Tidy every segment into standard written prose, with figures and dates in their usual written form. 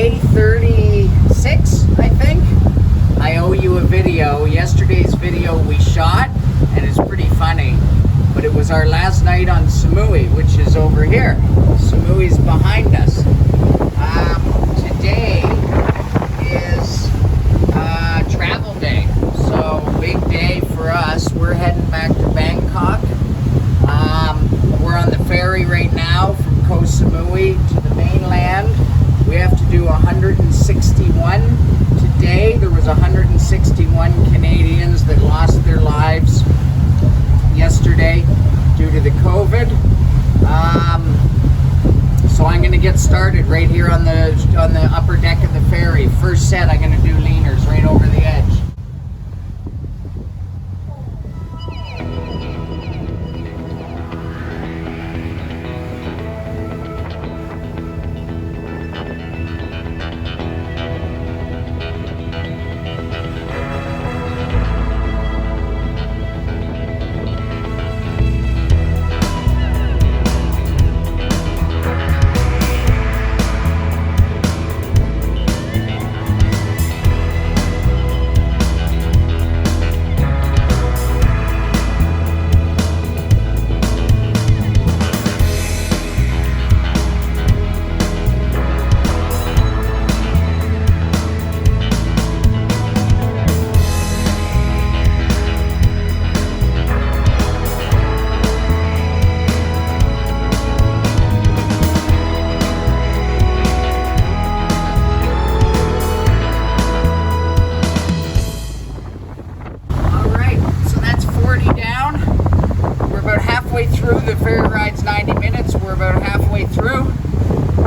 day 36, I think. I owe you a video. Yesterday's video we shot, and it's pretty funny. But it was our last night on Samui, which is over here. Samui's behind us. Today is travel day. So, big day for us. We're heading back to Bangkok. We're on the ferry right now from Koh Samui to the mainland. We have to do 161 today. There was 161 Canadians that lost their lives yesterday due to the COVID. So I'm going to get started right here on the upper deck of the ferry. First set, I'm going to do leaners right over the edge. Through the ferry ride's 90 minutes. We're about halfway through.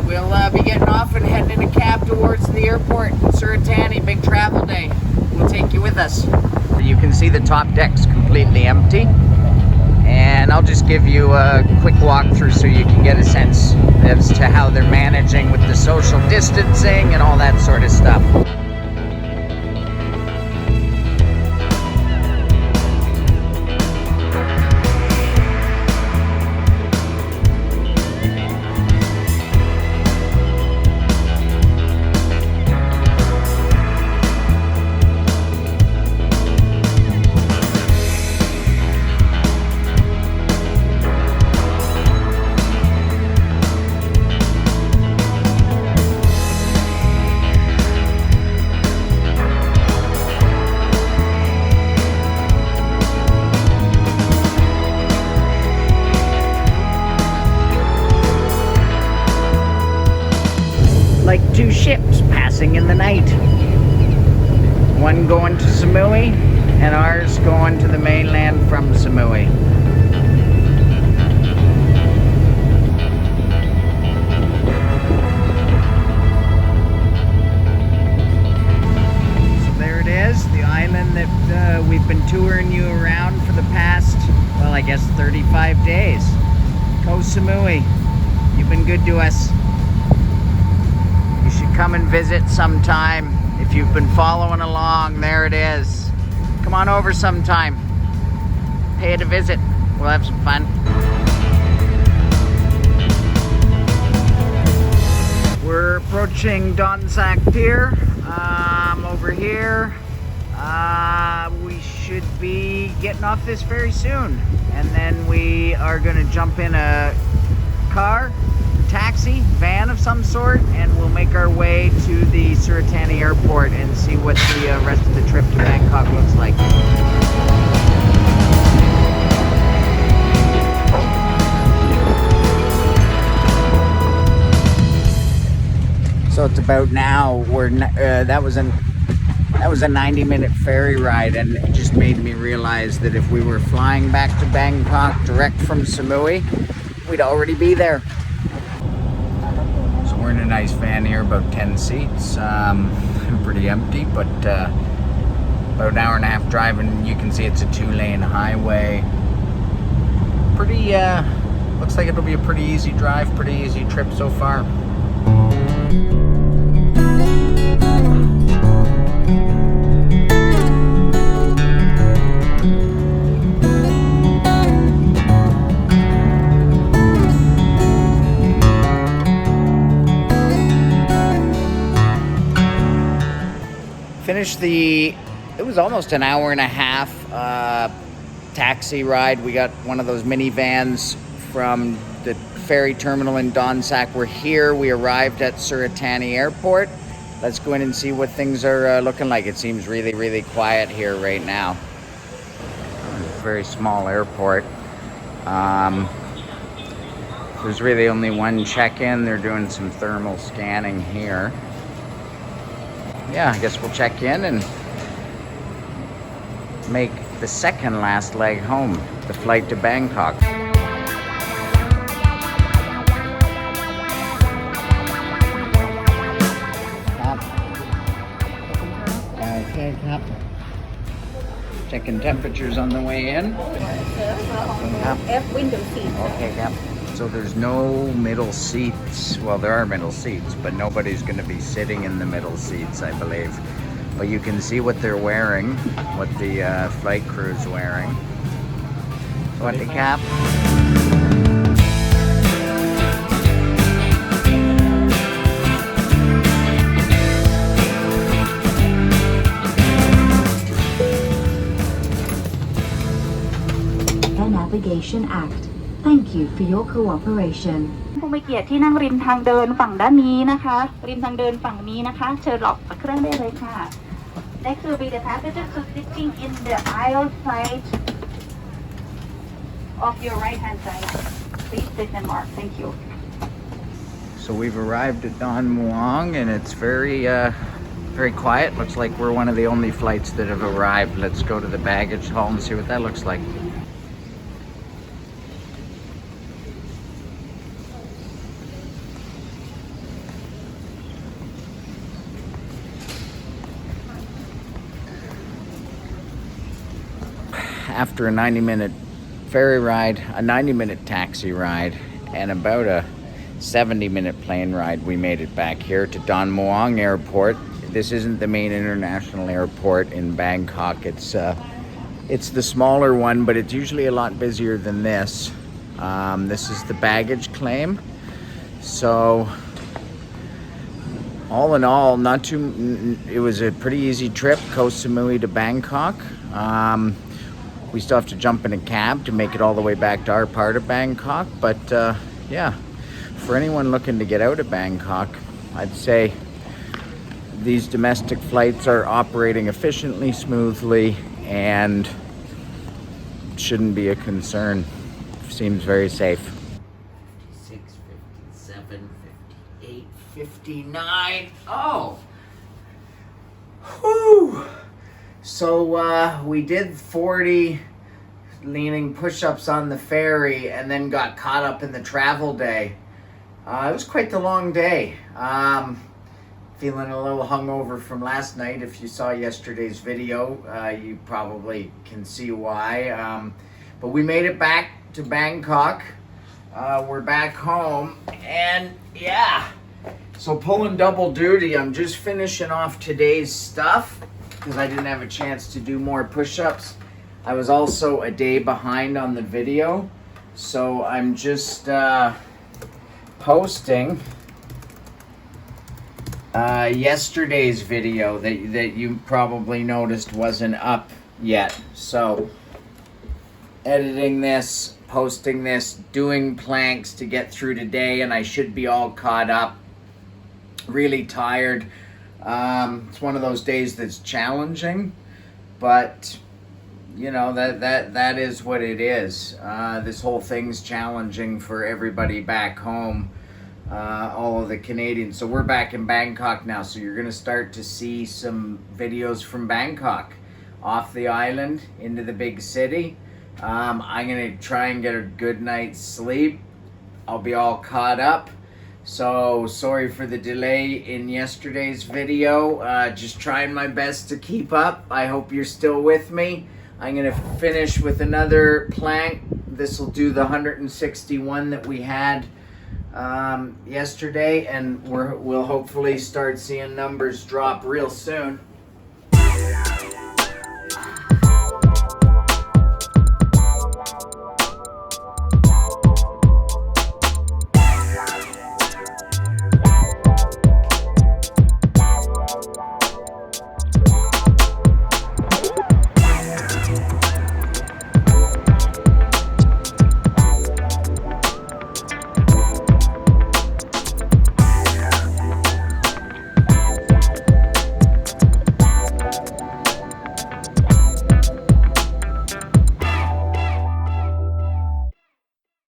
We'll be getting off and heading in a cab towards the airport in Suratani. Big travel day. We'll take you with us. You can see the top deck's completely empty, and I'll just give you a quick walkthrough so you can get a sense as to how they're managing with the social distancing and all that sort of stuff. Like two ships passing in the night. One going to Samui and ours going to the mainland from Samui. So there it is, the island that we've been touring you around for the past, well, I guess 35 days. Koh Samui, you've been good to us. You should come and visit sometime. If you've been following along, there it is. Come on over sometime. Pay it a visit. We'll have some fun. We're approaching Donsak Pier. Over here. We should be getting off this very soon. And then we are going to jump in a car, taxi, van of some sort, and we'll make our way to the Suratani airport and see what the rest of the trip to Bangkok looks like. So it's about now. That was a 90-minute ferry ride, and it just made me realize that if we were flying back to Bangkok direct from Samui, we'd already be there. We're in a nice van here, about 10 seats, pretty empty, but about an hour and a half driving. You can see it's a 2-lane highway. Pretty, looks like it'll be a pretty easy drive, pretty easy trip so far. finished it was almost an hour and a half taxi ride. We got one of those minivans from the ferry terminal in Donsac. We're here. We arrived at Suratani Airport. Let's go in and see what things are looking like. It seems really, really quiet here right now. Very small airport. There's really only one check-in. They're doing some thermal scanning here. Yeah, I guess we'll check in and make the second last leg home, the flight to Bangkok. Okay, Cap. Checking temperatures on the way in. Window seat. Okay, Cap. So there's no middle seats. Well, there are middle seats, but nobody's going to be sitting in the middle seats, I believe. But you can see what they're wearing, what the flight crew's wearing. What the Cap? Navigation Act. Thank you for your cooperation. ผู้มีเกียรติที่นั่งริมทางเดินฝั่งด้านนี้นะคะริมทางเดินฝั่งนี้นะคะเชิญหลบเครื่องได้เลยค่ะ Next will be the passengers who sitting in the aisle side of your right hand side. Please sit and mark. Thank you. So we've arrived at Don Muang and it's very quiet. Looks like we're one of the only flights that have arrived. Let's go to the baggage hall and see what that looks like. After a 90-minute ferry ride, a 90-minute taxi ride, and about a 70-minute plane ride, we made it back here to Don Muang Airport. This isn't the main international airport in Bangkok. It's the smaller one, but it's usually a lot busier than this. This is the baggage claim. So all in all, it was a pretty easy trip, Koh Samui to Bangkok. We still have to jump in a cab to make it all the way back to our part of Bangkok. But yeah, for anyone looking to get out of Bangkok, I'd say these domestic flights are operating efficiently, smoothly, and shouldn't be a concern. Seems very safe. 56, 57, 58, 59. Oh! Whew! So we did 40 leaning push-ups on the ferry and then got caught up in the travel day. It was quite the long day. Feeling a little hungover from last night. If you saw yesterday's video, you probably can see why. But we made it back to Bangkok. We're back home, and yeah. So pulling double duty. I'm just finishing off today's stuff because I didn't have a chance to do more push-ups. I was also a day behind on the video, so I'm just posting yesterday's video that you probably noticed wasn't up yet. So editing this, posting this, doing planks to get through today, and I should be all caught up. Really tired. It's one of those days that's challenging, but you know, that is what it is. This whole thing's challenging for everybody back home, all of the Canadians. So we're back in Bangkok now, so you're gonna start to see some videos from Bangkok, off the island into the big city. I'm gonna try and get a good night's sleep. I'll be all caught up. So sorry for the delay in yesterday's video. Just trying my best to keep up. I hope you're still with me. I'm gonna finish with another plank. This will do the 161 that we had yesterday, and we'll hopefully start seeing numbers drop real soon.